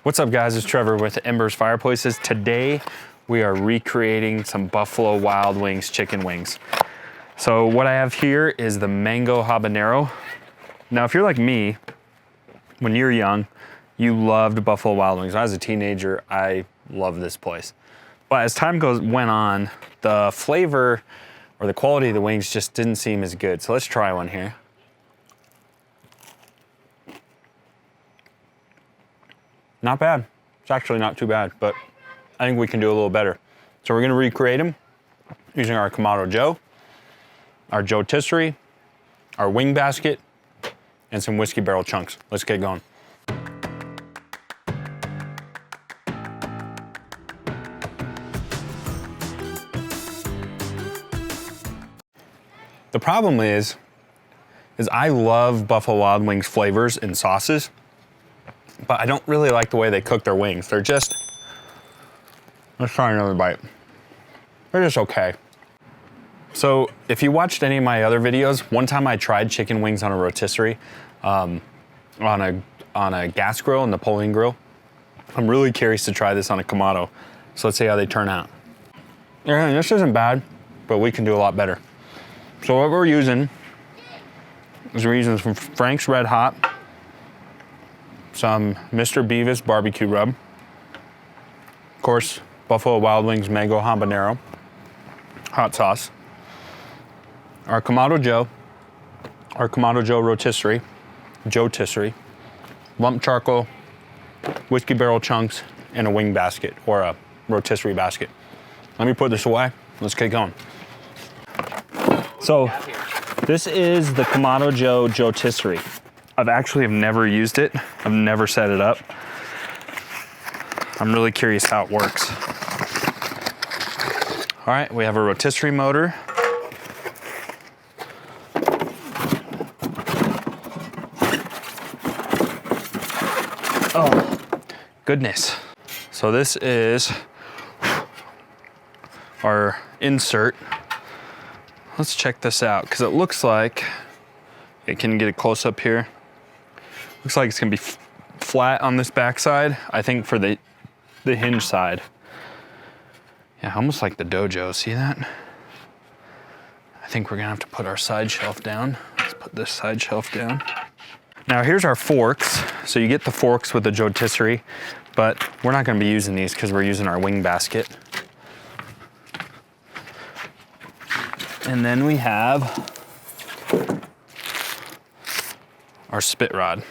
What's up guys, it's Trevor with Embers Fireplaces. Today we are recreating some Buffalo Wild Wings chicken wings. So what I have here is the mango habanero. Now if you're like me, when you're young, you loved Buffalo Wild Wings. When I was a teenager, I loved this place. But as time went on, the flavor or the quality of the wings just didn't seem as good. So let's try one here. Not bad. It's actually not too bad, but I think we can do a little better. So we're gonna recreate them using our Kamado Joe, our rotisserie, our wing basket, and some whiskey barrel chunks. Let's get going. The problem is I love Buffalo Wild Wings flavors and sauces, but I don't really like the way they cook their wings. They're just, let's try another bite. They're just okay. So if you watched any of my other videos, one time I tried chicken wings on a rotisserie, on a gas grill, a Napoleon grill. I'm really curious to try this on a Kamado. So let's see how they turn out. Yeah, this isn't bad, but we can do a lot better. So what we're using is some Frank's Red Hot, some Mr. Beavis barbecue rub, of course, Buffalo Wild Wings mango habanero, hot sauce, our Kamado Joe, our Kamado Joe rotisserie, lump charcoal, whiskey barrel chunks, and a wing basket or a rotisserie basket. Let me put this away. Let's get going. So this is the Kamado Joe rotisserie. I've actually never used it. I've never set it up. I'm really curious how it works. All right, we have a rotisserie motor. Oh, goodness. So this is our insert. Let's check this out, because it looks like, it can get a close up here. Looks like it's gonna be flat on this backside, I think for the hinge side. Yeah, almost like the Dojo, see that? I think we're gonna have to put our side shelf down. Let's put this side shelf down. Now here's our forks. So you get the forks with the rotisserie, but we're not gonna be using these because we're using our wing basket. And then we have our spit rod.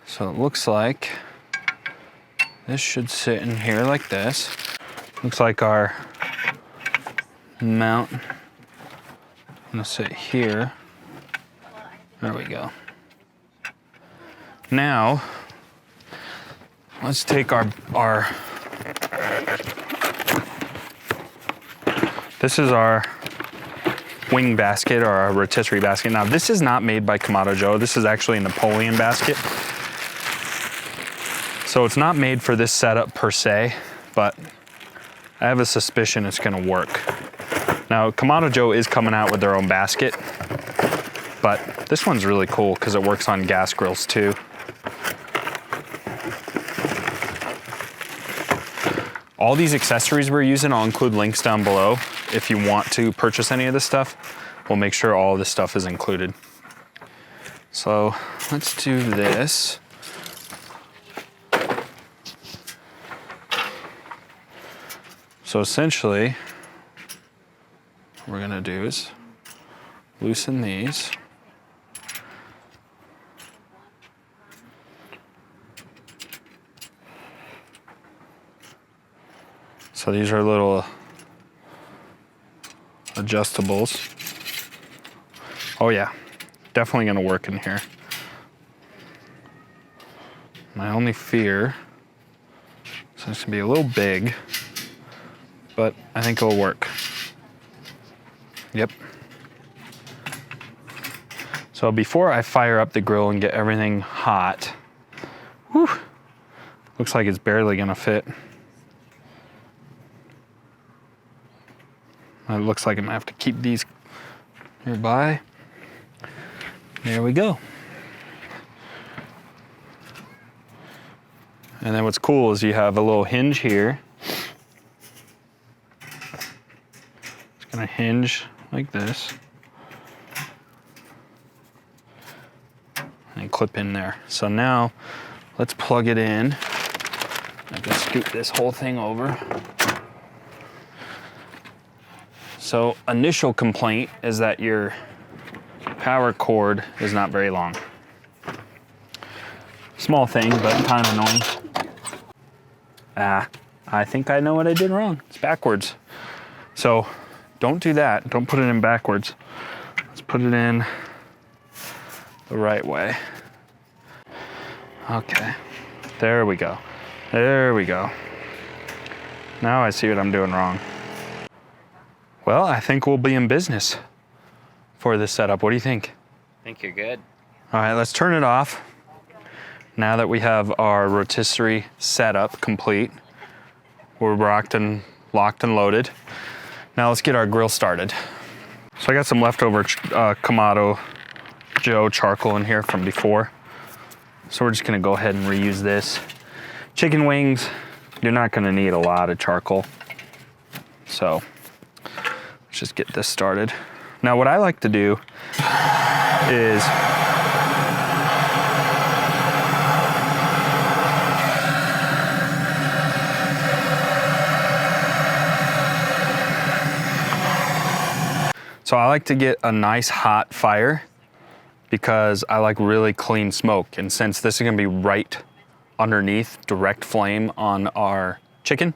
So it looks like this should sit in here like this. Looks like our mount, I'm gonna sit here. There we go. Now, let's take our this is our wing basket or our rotisserie basket. Now this is not made by Kamado Joe. This is actually a Napoleon basket. So it's not made for this setup per se, but I have a suspicion it's gonna work. Now Kamado Joe is coming out with their own basket, but this one's really cool because it works on gas grills too. All these accessories we're using, I'll include links down below. If you want to purchase any of this stuff, we'll make sure all of this stuff is included. So let's do this. So essentially, what we're gonna do is loosen these. So these are little adjustables. Oh yeah, definitely gonna work in here. My only fear is it's gonna be a little big, but I think it'll work. Yep. So before I fire up the grill and get everything hot, whew, looks like it's barely gonna fit. It looks like I'm gonna have to keep these nearby. There we go. And then what's cool is you have a little hinge here. It's gonna hinge like this. And clip in there. So now let's plug it in. I can scoot this whole thing over. So initial complaint is that your power cord is not very long. Small thing, but kind of annoying. I think I know what I did wrong. It's backwards. So don't do that. Don't put it in backwards. Let's put it in the right way. Okay, there we go. There we go. Now I see what I'm doing wrong. Well, I think we'll be in business for this setup. What do you think? I think you're good. All right, let's turn it off. Now that we have our rotisserie setup complete, we're locked and loaded. Now let's get our grill started. So I got some leftover Kamado Joe charcoal in here from before. So we're just gonna go ahead and reuse this. Chicken wings, you're not gonna need a lot of charcoal. So let's just get this started. Now what I like to do is I like to get a nice hot fire because I like really clean smoke. And since this is gonna be right underneath direct flame on our chicken,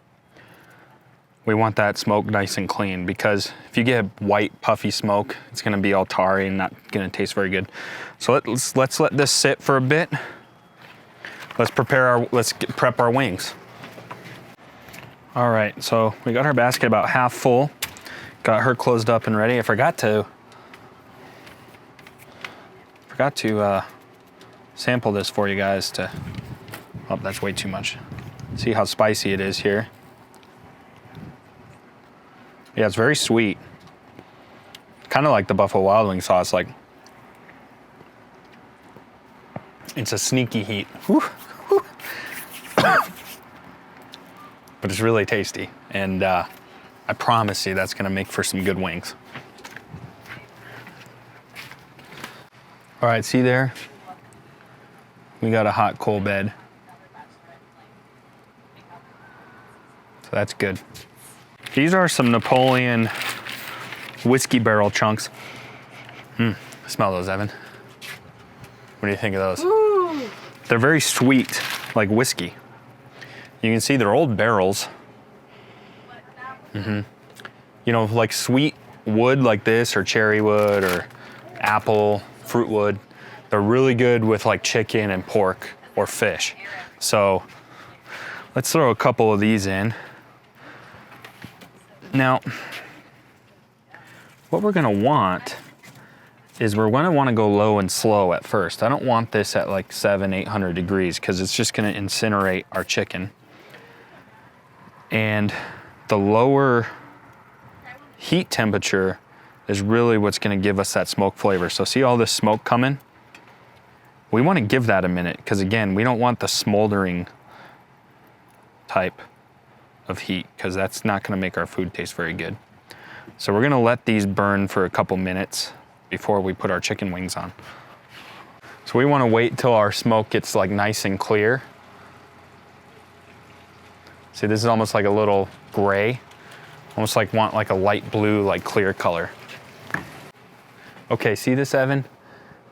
we want that smoke nice and clean, because if you get white puffy smoke, it's gonna be all tarry and not gonna taste very good. So let's let this sit for a bit. Let's prep our wings. All right, so we got our basket about half full. Got her closed up and ready. I forgot to sample this for you guys to, oh, that's way too much. See how spicy it is here. Yeah, it's very sweet. Kind of like the Buffalo Wild Wing sauce, like it's a sneaky heat. Whew, whew. But it's really tasty, and I promise you that's gonna make for some good wings. All right, see there? We got a hot coal bed. So that's good. These are some Napoleon whiskey barrel chunks. Smell those, Evan. What do you think of those? Ooh. They're very sweet, like whiskey. You can see they're old barrels. You know, like sweet wood like this, or cherry wood, or apple, fruit wood. They're really good with like chicken and pork or fish. So let's throw a couple of these in. Now, what we're gonna want is we're gonna wanna go low and slow at first. I don't want this at like 700-800 degrees, because it's just gonna incinerate our chicken. And the lower heat temperature is really what's gonna give us that smoke flavor. So see all this smoke coming? We wanna give that a minute, because again, we don't want the smoldering type of heat, because that's not gonna make our food taste very good. So we're gonna let these burn for a couple minutes before we put our chicken wings on. So we wanna wait till our smoke gets like nice and clear. See, this is almost like a little gray. Almost like want like a light blue, like clear color. Okay, see this, Evan?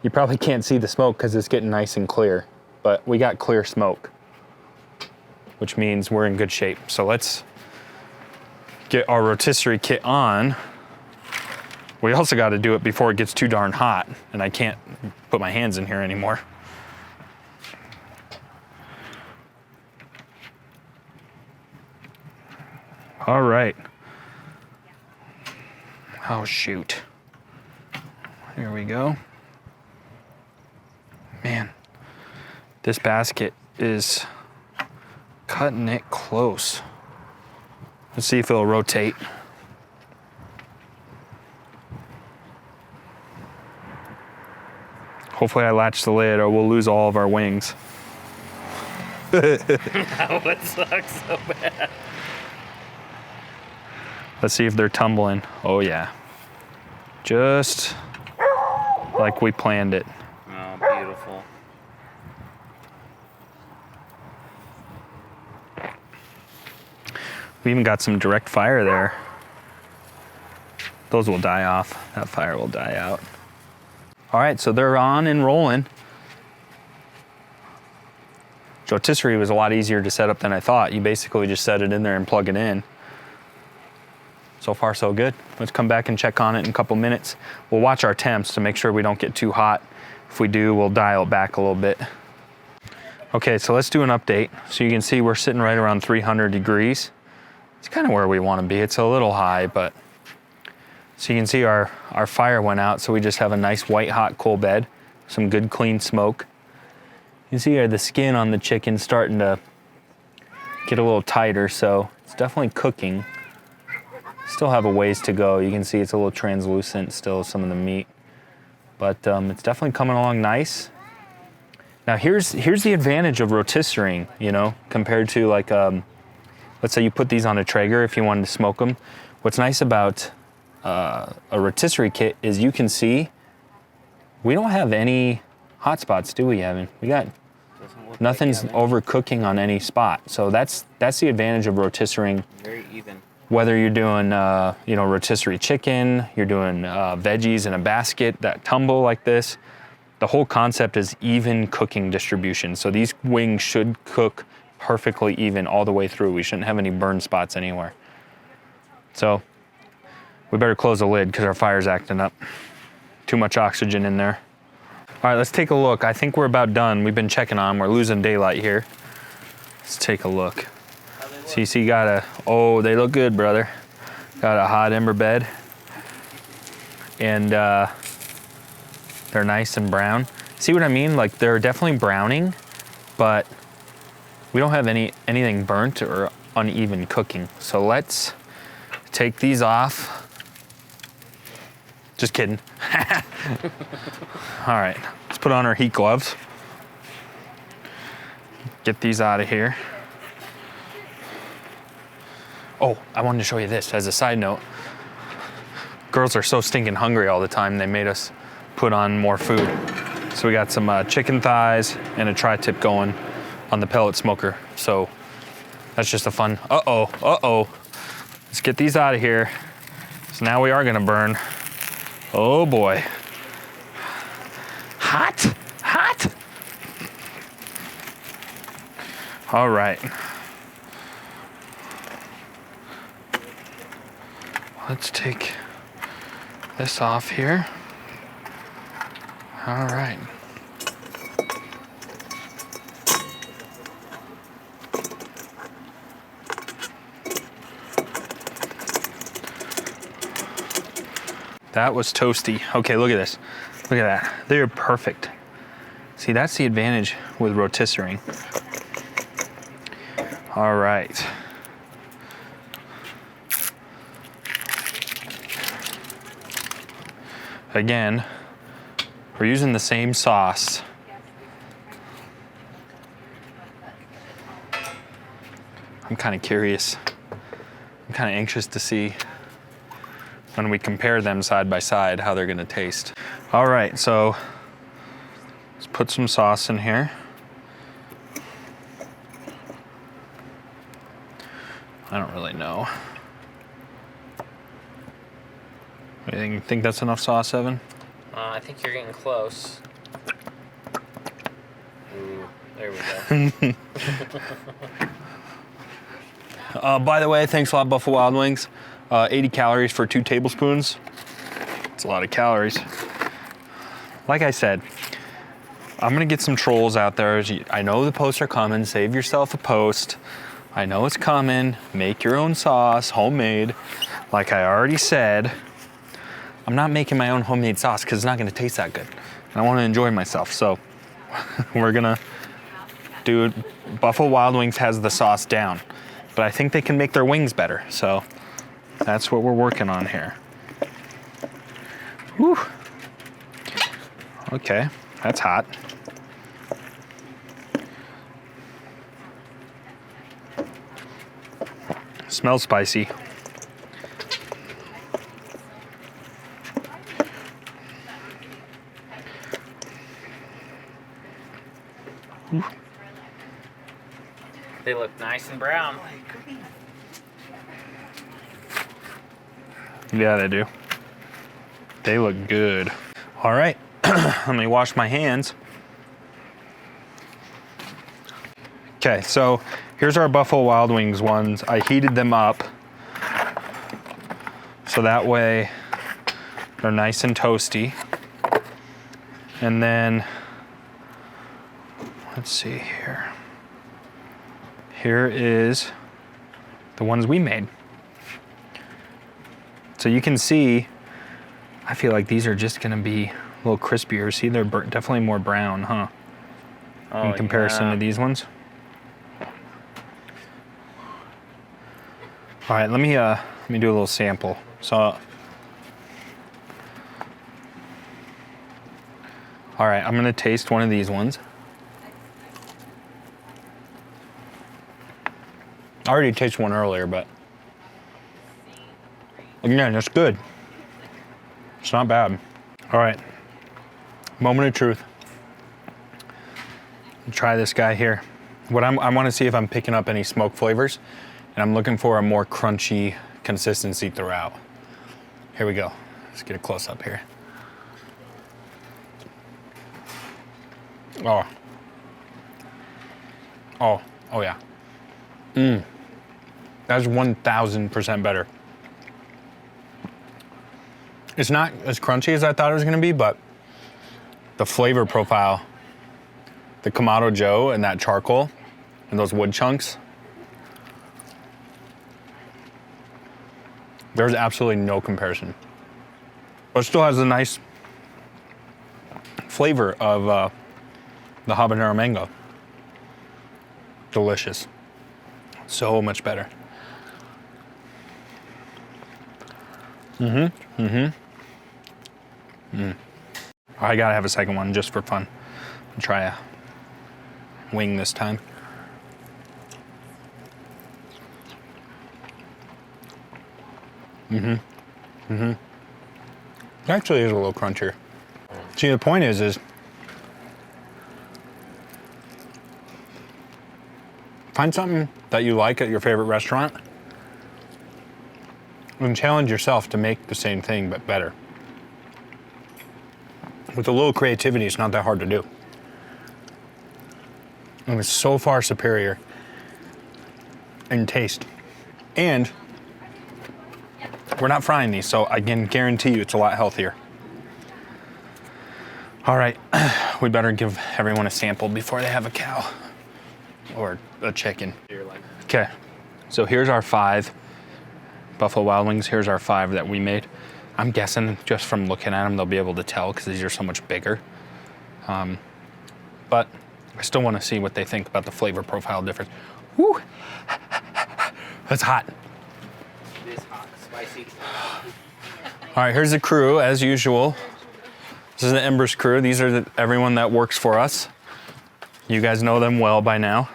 You probably can't see the smoke because it's getting nice and clear, but we got clear smoke, which means we're in good shape. So let's get our rotisserie kit on. We also got to do it before it gets too darn hot, and I can't put my hands in here anymore. All right. Oh, shoot. Here we go. Man, this basket is cutting it close. Let's see if it'll rotate. Hopefully I latch the lid or we'll lose all of our wings. That would suck so bad. Let's see if they're tumbling. Oh yeah. Just like we planned it. Oh, beautiful. We even got some direct fire there. Those will die off. That fire will die out. All right, so they're on and rolling. Rotisserie was a lot easier to set up than I thought. You basically just set it in there and plug it in. So far, so good. Let's come back and check on it in a couple minutes. We'll watch our temps to make sure we don't get too hot. If we do, we'll dial it back a little bit. Okay, so let's do an update. So you can see we're sitting right around 300 degrees. It's kind of where we want to be. It's a little high, but so you can see our fire went out, so we just have a nice white hot coal bed, some good clean smoke. You can see here the skin on the chicken starting to get a little tighter, so it's definitely cooking. Still have a ways to go. You can see it's a little translucent still, some of the meat, but it's definitely coming along nice. Now here's the advantage of rotisserie, you know, compared to like, let's say you put these on a Traeger if you wanted to smoke them. What's nice about a rotisserie kit is you can see we don't have any hot spots, do we, Evan? We got nothing's overcooking on any spot. So that's the advantage of rotisserie. Very even. Whether you're doing you know, rotisserie chicken, you're doing veggies in a basket that tumble like this. The whole concept is even cooking distribution. So these wings should cook perfectly even all the way through. We shouldn't have any burn spots anywhere. So we better close the lid because our fire's acting up. Too much oxygen in there. All right, let's take a look. I think we're about done. We've been checking on. We're losing daylight here. Let's take a look. CC got a, oh, they look good, brother. Got a hot ember bed. And they're nice and brown. See what I mean? Like they're definitely browning, but we don't have anything burnt or uneven cooking. So let's take these off. Just kidding. All right, let's put on our heat gloves. Get these out of here. Oh, I wanted to show you this as a side note. Girls are so stinking hungry all the time, they made us put on more food. So we got some chicken thighs and a tri-tip going on the pellet smoker. So that's just a fun, uh-oh. Let's get these out of here. So now we are gonna burn. Oh boy. Hot. All right. Let's take this off here. All right. That was toasty. Okay, look at this. Look at that. They're perfect. See, that's the advantage with rotisserie. All right. Again, we're using the same sauce. I'm kind of curious. I'm kind of anxious to see when we compare them side by side how they're gonna taste. All right, so let's put some sauce in here. I don't really know. You think that's enough sauce, Evan? I think you're getting close. Ooh, there we go. By the way, thanks a lot, Buffalo Wild Wings. 80 calories for 2 tablespoons. It's a lot of calories. Like I said, I'm gonna get some trolls out there. I know the posts are coming. Save yourself a post. I know it's coming. Make your own sauce, homemade. Like I already said, I'm not making my own homemade sauce because it's not gonna taste that good. And I wanna enjoy myself, so we're gonna do it. Buffalo Wild Wings has the sauce down, but I think they can make their wings better, so that's what we're working on here. Whew. Okay, that's hot. Smells spicy. They look nice and brown. Yeah, they do. They look good. All right, let me wash my hands. Okay, so here's our Buffalo Wild Wings ones. I heated them up so that way they're nice and toasty. And then, let's see here. Here is the ones we made. So you can see, I feel like these are just gonna be a little crispier. See, they're definitely more brown, huh? In comparison to these ones. All right, let me do a little sample. So, all right, I'm gonna taste one of these ones. I already tasted one earlier, but again, it's good. It's not bad. All right, moment of truth. Try this guy here. I want to see if I'm picking up any smoke flavors, and I'm looking for a more crunchy consistency throughout. Here we go. Let's get a close up here. Oh. Oh yeah. That's 1000% better. It's not as crunchy as I thought it was gonna be, but the flavor profile, the Kamado Joe and that charcoal and those wood chunks, there's absolutely no comparison. But it still has a nice flavor of the habanero mango. Delicious. So much better. I gotta have a second one just for fun. I'll try a wing this time. It actually is a little crunchier. See, the point is find something that you like at your favorite restaurant and challenge yourself to make the same thing but better. With a little creativity, it's not that hard to do. And it's so far superior in taste. And we're not frying these, so I can guarantee you it's a lot healthier. All right, we better give everyone a sample before they have a cow or a chicken. Okay, so here's our 5 Buffalo Wild Wings. Here's our 5 that we made. I'm guessing just from looking at them, they'll be able to tell because these are so much bigger. But I still want to see what they think about the flavor profile difference. Woo! That's hot. It is hot, spicy. All right, here's the crew as usual. This is the Embers crew. These are everyone that works for us. You guys know them well by now.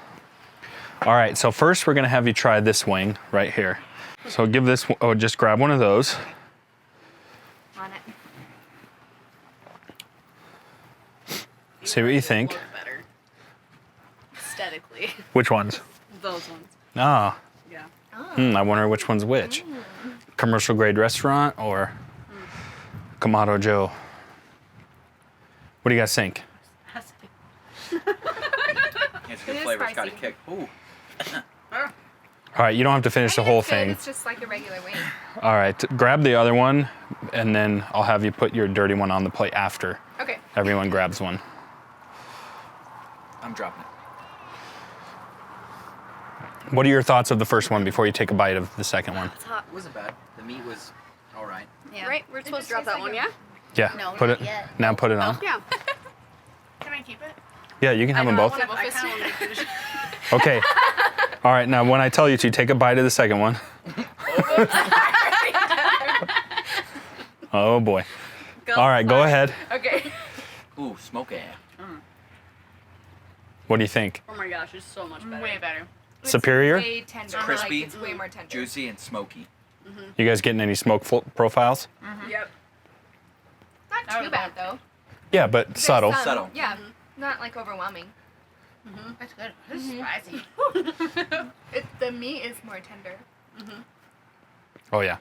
All right, so first we're gonna have you try this wing right here. So give this, just grab one of those. On it. See what you think. Look better. Aesthetically. Which ones? Those ones. Ah, Yeah. I wonder which one's which. Commercial grade restaurant or Kamado Joe? What do you guys think? It's good It is flavor's got a spicy. kick. Ooh. All right, you don't have to finish the whole thing. It's just like a regular wing. All right, grab the other one, and then I'll have you put your dirty one on the plate after. Okay. Everyone grabs one. I'm dropping it. What are your thoughts of the first one before you take a bite of the second one? It's hot. It wasn't bad. The meat was all right. Yeah. Right, we're supposed to drop that one, yeah? Yeah, No, put not it. yet. Now put it on. Yeah. Can I keep it? Yeah, you can have them both. I kind of want to finish. Okay. All right, now when I tell you to, take a bite of the second one. Oh boy. All right, go ahead. Okay. Ooh, smoky. What do you think? Oh my gosh, it's so much better. Way better. Superior? Way tender. crispy, Like, it's way more tender. juicy, and smoky. You guys getting any smoke profiles? Yep. Not too bad though. Yeah, but There's subtle. some- Subtle. Yeah, not like overwhelming. That's good. This is spicy. The meat is more tender. Oh yeah.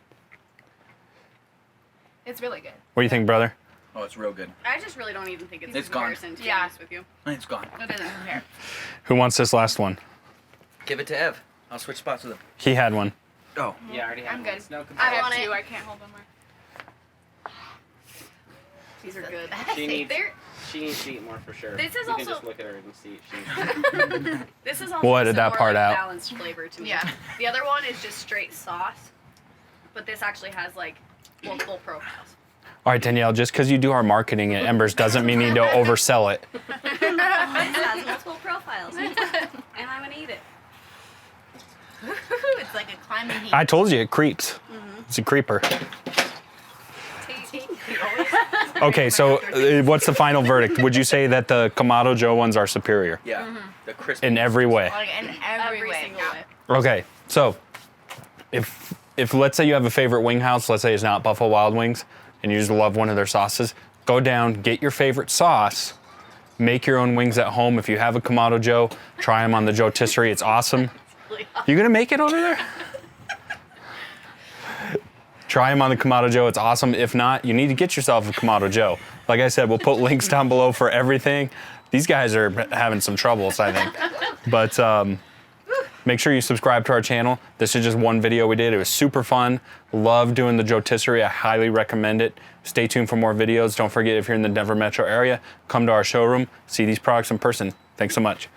It's really good. What do you think, brother? Oh, it's real good. I just really don't even think it's, It's a gone. comparison, to be Yeah. honest with you. It's gone. It doesn't compare. Who wants this last one? Give it to Ev. I'll switch spots with him. He had one. Oh. Yeah, I already have I'm one. good. It's no I comparison. have want two. it. I can't hold them more. These are good. She needs, They're- she needs to eat more for sure. This is you can also- just look at her and see. She, This is also We'll edit that more, part like, out. balanced flavor to me. Yeah. The other one is just straight sauce, but this actually has like multiple profiles. All right, Danielle, just because you do our marketing at Embers doesn't mean you need to oversell it. This has multiple profiles, and I'm gonna eat it. It's like a climbing heat. I told you, it creeps. It's a creeper. Okay, so what's the final verdict? Would you say that the Kamado Joe ones are superior Yeah. The crispy. in every way? Like in every Every way. single Yeah. way. Okay, so if let's say you have a favorite wing house, let's say it's not Buffalo Wild Wings, and you just love one of their sauces, go down, get your favorite sauce, make your own wings at home. If you have a Kamado Joe, try them on the rotisserie. It's awesome. You gonna make it over there? Try them on the Kamado Joe. It's awesome. If not, you need to get yourself a Kamado Joe. Like I said, we'll put links down below for everything. These guys are having some troubles, I think. But make sure you subscribe to our channel. This is just one video we did. It was super fun. Love doing the rotisserie. I highly recommend it. Stay tuned for more videos. Don't forget, if you're in the Denver metro area, come to our showroom, see these products in person. Thanks so much.